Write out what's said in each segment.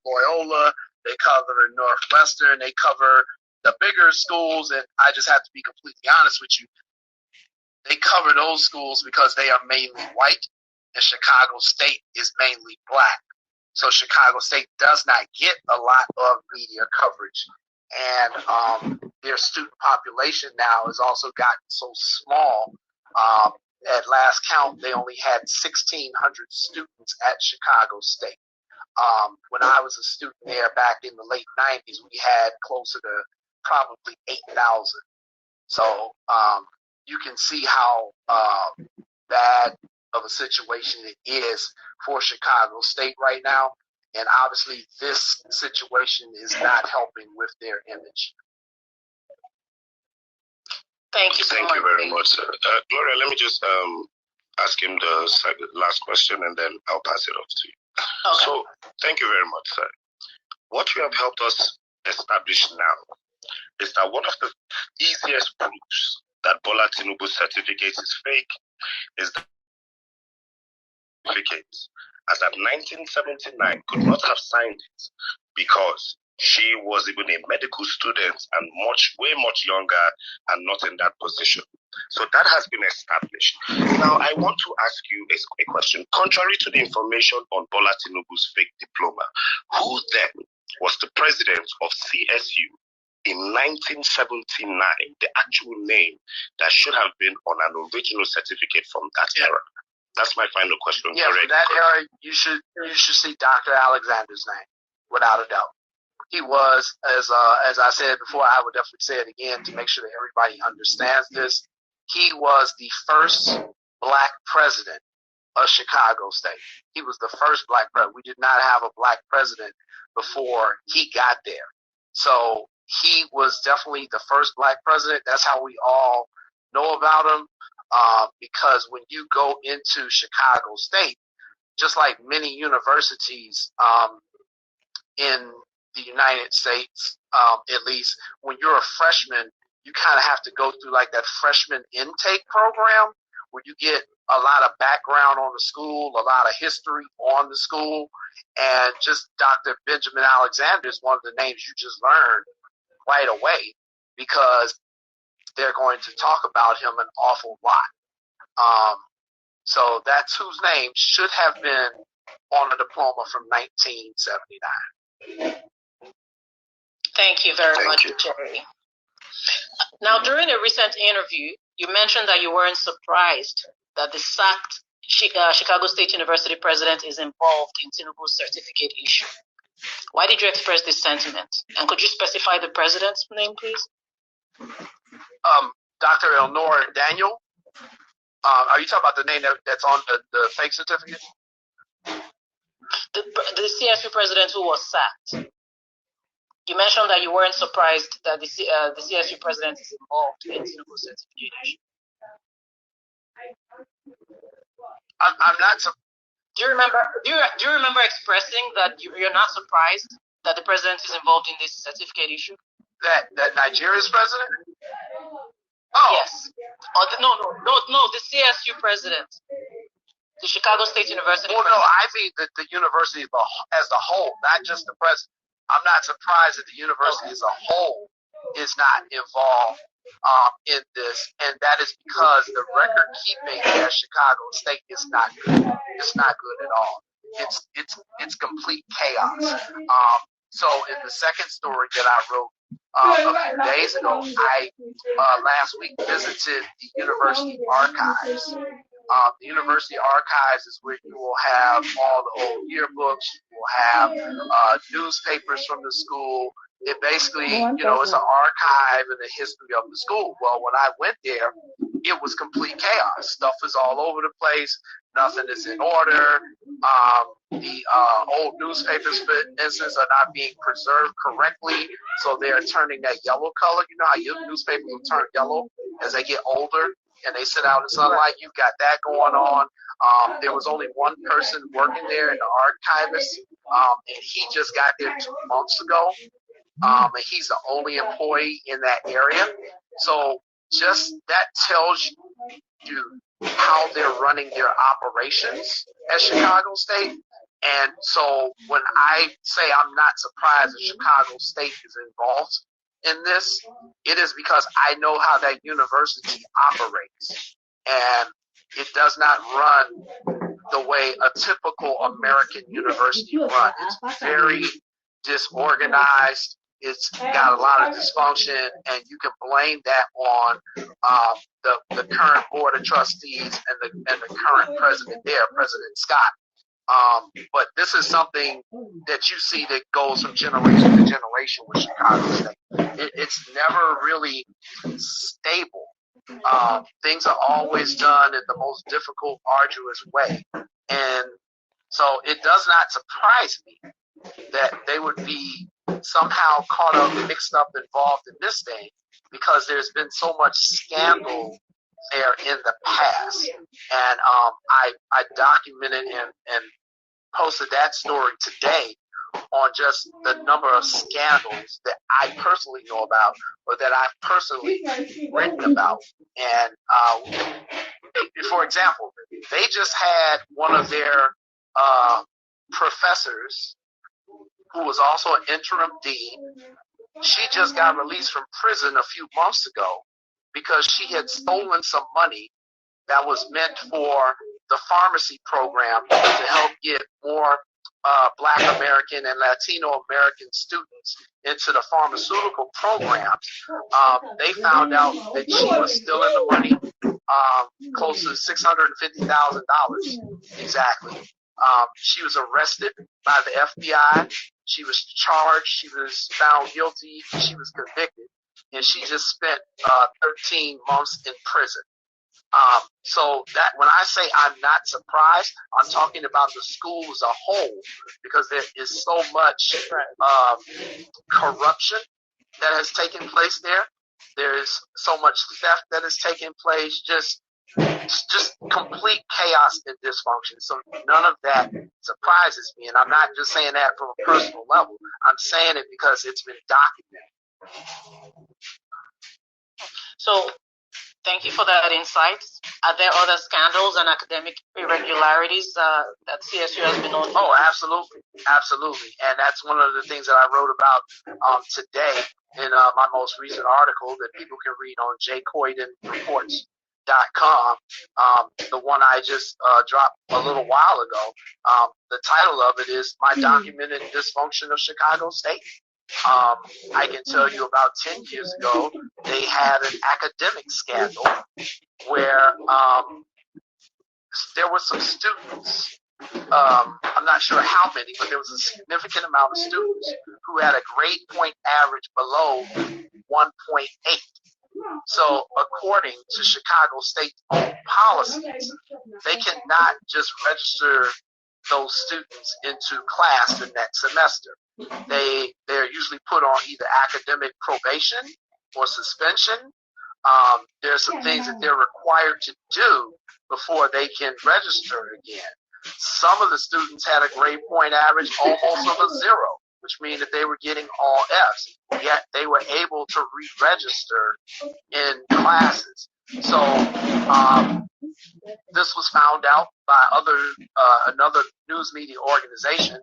Loyola, they cover Northwestern, they cover the bigger schools, and I just have to be completely honest with you. They cover those schools because they are mainly white, and Chicago State is mainly black. So Chicago State does not get a lot of media coverage. And their student population now has also gotten so small. At last count, they only had 1,600 students at Chicago State. When I was a student there back in the late 90s, we had closer to probably 8,000. So you can see how bad of a situation it is for Chicago State right now. And obviously this situation is not helping with their image. Thank you very much, sir. Gloria, let me just ask him the last question, and then I'll pass it off to you. Okay. So, thank you very much, sir. What you have helped us establish now is that one of the easiest proofs that Bola Tinubu's certificate is fake is that certificate, as at 1979, could not have signed it because she was even a medical student and way much younger and not in that position. So that has been established. Now, I want to ask you a question. Contrary to the information on Bola Tinubu's fake diploma, who then was the president of CSU in 1979, the actual name that should have been on an original certificate from that era? That's my final question. Yeah, for that era, you should see Dr. Alexander's name, without a doubt. He was, as I said before, I would definitely say it again to make sure that everybody understands this. He was the first black president of Chicago State. He was the first black president. We did not have a black president before he got there. So he was definitely the first black president. That's how we all know about him. Because when you go into Chicago State, just like many universities in the United States, at least, when you're a freshman, you kind of have to go through like that freshman intake program where you get a lot of background on the school, a lot of history on the school, and just Dr. Benjamin Alexander is one of the names you just learned right away because they're going to talk about him an awful lot. So that's whose name should have been on a diploma from 1979. Thank you very much, Jerry. Now, during a recent interview, you mentioned that you weren't surprised that the sacked Chicago State University president is involved in Tinubu's certificate issue. Why did you express this sentiment? And could you specify the president's name, please? Dr. Elnor Daniel. Are you talking about the name that's on the fake certificate? The CSU president who was sacked. You mentioned that you weren't surprised that the CSU president is involved in Tinubu's certificate issue. I'm not. Do you remember expressing that you're not surprised that the president is involved in this certificate issue? That Nigeria's president? Oh yes. Oh, no. The CSU president, the Chicago State University. Well, no, I think that the university as a whole, not just the president. I'm not surprised that the university as a whole is not involved in this, and that is because the record keeping at Chicago State is not good. It's not good at all. It's complete chaos. So in the second story that I wrote a few days ago, I last week visited the university archives. The university archives is where you will have all the old yearbooks. You will have newspapers from the school. It basically, it's an archive in the history of the school. Well, when I went there, it was complete chaos. Stuff is all over the place. Nothing is in order. The old newspapers, for instance, are not being preserved correctly, so they are turning that yellow color. You know how your newspapers will turn yellow as they get older and they sit out in sunlight? You've got that going on. There was only one person working there, an archivist, and he just got there 2 months ago. And he's the only employee in that area. So just that tells you how they're running their operations at Chicago State. And so when I say I'm not surprised that Chicago State is involved in this, it is because I know how that university operates. And it does not run the way a typical American university runs. It's very disorganized. It's got a lot of dysfunction, and you can blame that on the current board of trustees and the current president there, President Scott. But this is something that you see that goes from generation to generation with Chicago State. It's never really stable. Things are always done in the most difficult, arduous way. And so it does not surprise me that they would be somehow caught up, mixed up, involved in this thing, because there's been so much scandal there in the past. And I documented and posted that story today on just the number of scandals that I personally know about, or that I've personally written about. And for example, they just had one of their professors, who was also an interim dean. She just got released from prison a few months ago because she had stolen some money that was meant for the pharmacy program to help get more Black American and Latino American students into the pharmaceutical programs. They found out that she was stealing the money, close to $650,000 exactly. She was arrested by the FBI. She was charged. She was found guilty. She was convicted, and she just spent 13 months in prison. So that when I say I'm not surprised, I'm talking about the school as a whole, because there is so much corruption that has taken place there. There is so much theft that has taken place, just complete chaos and dysfunction. So none of that surprises me, and I'm not just saying that from a personal level. I'm saying it because it's been documented. So thank you for that insight. Are there other scandals and academic irregularities that CSU has been known for? Oh, absolutely. Absolutely. And that's one of the things that I wrote about today in my most recent article that people can read on jcoydenreports.com. The one I just dropped a little while ago. The title of it is My Documented Dysfunction of Chicago State. I can tell you about 10 years ago, they had an academic scandal where there were some students, I'm not sure how many, but there was a significant amount of students who had a grade point average below 1.8. So according to Chicago State's own policies, they cannot just register those students into class the next semester. They're usually put on either academic probation or suspension. There's some things that they're required to do before they can register again. Some of the students had a grade point average almost of a 0, which means that they were getting all Fs, yet they were able to re-register in classes. So this was found out by another news media organization,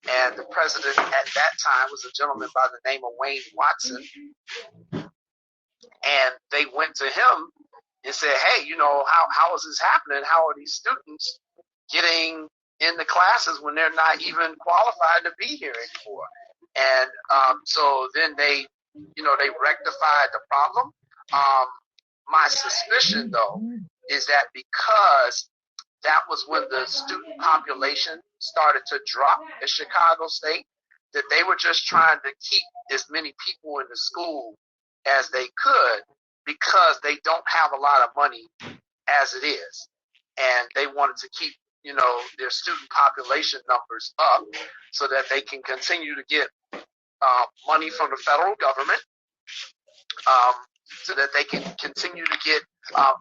and the president at that time was a gentleman by the name of Wayne Watson. And they went to him and said, hey, how is this happening? How are these students getting in the classes when they're not even qualified to be here anymore? And so then they rectified the problem. My suspicion, though, is that because that was when the student population started to drop at Chicago State, that they were just trying to keep as many people in the school as they could, because they don't have a lot of money as it is. And they wanted to keep, their student population numbers up so that they can continue to get money from the federal government, so that they can continue to get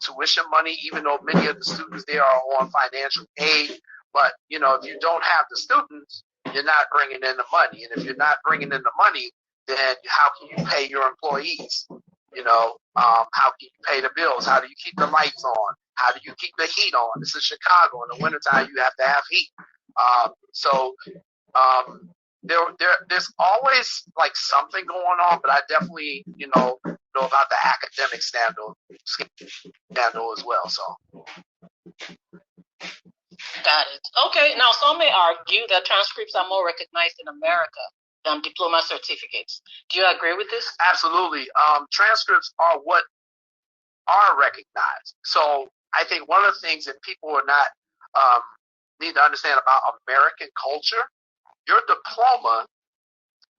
tuition money, even though many of the students there are on financial aid. But, if you don't have the students, you're not bringing in the money. And if you're not bringing in the money, then how can you pay your employees? How can you pay the bills? How do you keep the lights on? How do you keep the heat on? This is Chicago. In the wintertime, you have to have heat. There's always like something going on, but I definitely know about the academic scandal as well. So. Got it. Okay. Now, some may argue that transcripts are more recognized in America than diploma certificates. Do you agree with this? Absolutely. Transcripts are what are recognized. So I think one of the things that people are not need to understand about American culture, your diploma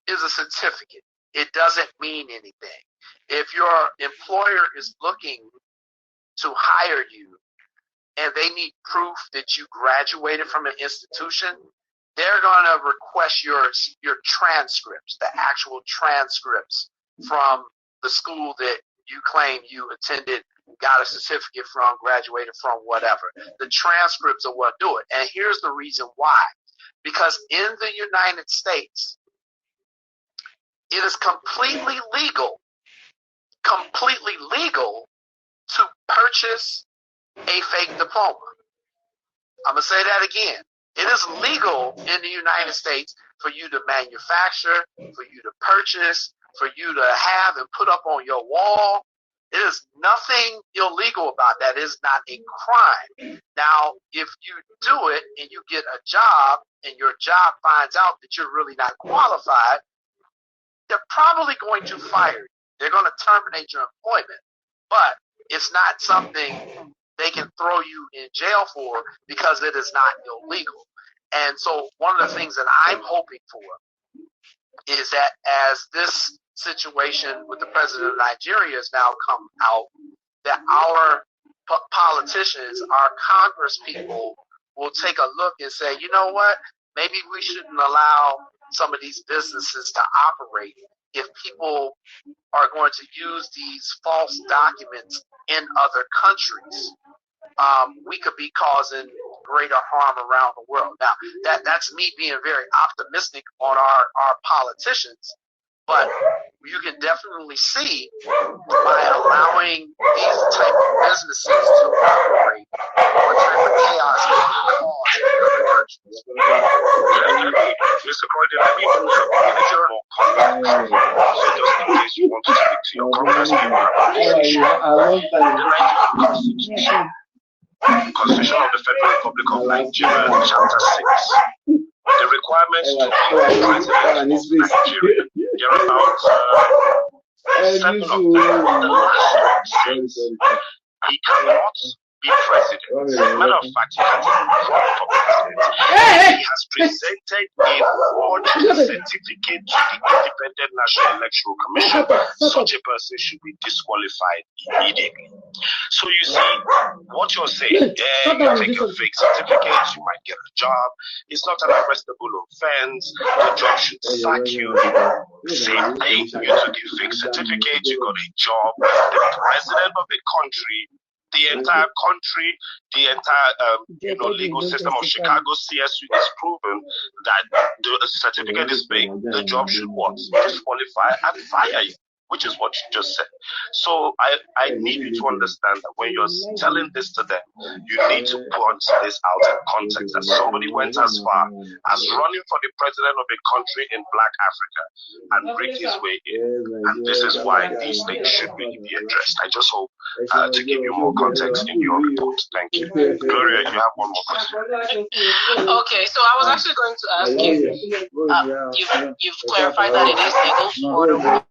is a certificate. It doesn't mean anything. If your employer is looking to hire you and they need proof that you graduated from an institution, they're going to request your transcripts, the actual transcripts from the school that you claim you attended, got a certificate from, graduated from, whatever. The transcripts are what do it. And here's the reason why. Because in the United States, it is completely legal to purchase a fake diploma. I'm going to say that again. It is legal in the United States for you to manufacture, for you to purchase, for you to have and put up on your wall. There is nothing illegal about that. It is not a crime. Now, if you do it and you get a job and your job finds out that you're really not qualified, they're probably going to fire you. They're going to terminate your employment. But it's not something they can throw you in jail for because it is not illegal. And so one of the things that I'm hoping for is that as this situation with the president of Nigeria has now come out, that our politicians, our Congress people will take a look and say, you know what, maybe we shouldn't allow some of these businesses to operate if people are going to use these false documents in other countries. We could be causing greater harm around the world. Now, that's me being very optimistic on our politicians, but you can definitely see by allowing these type of businesses to operate, what type of chaos it can cause in other countries. Mr. Coyden, let me do something a little more complex. So just in case you want to speak to your Congress people about this issue, the Nigerian Constitution, Constitution of the Federal Republic of Nigeria, Chapter 6. The requirements to be the president of Nigeria, there are about 7 of them. The last one says he cannot be president. As a matter of fact, he can't even run for president. He has presented a forged certificate to the Independent National Electoral Commission. Such a person should be disqualified immediately. So you see, what you're saying, you take a fake certificate, you might get a job. It's not an arrestable offense. The job should sack you. Same thing, you took a fake certificate, you got a job. The president of the country, the entire country, the entire legal system of Chicago CSU is proven that the certificate is fake. The job should what? Disqualify and fire you, which is what you just said. So I need you to understand that when you're telling this to them, you need to put this out in context, that somebody went as far as running for the president of a country in Black Africa and break his way in. And this is why these things should really be addressed. I just hope to give you more context in your report. Thank you. Gloria, you have one more question. Okay, so I was actually going to ask you, you've clarified that it is legal for the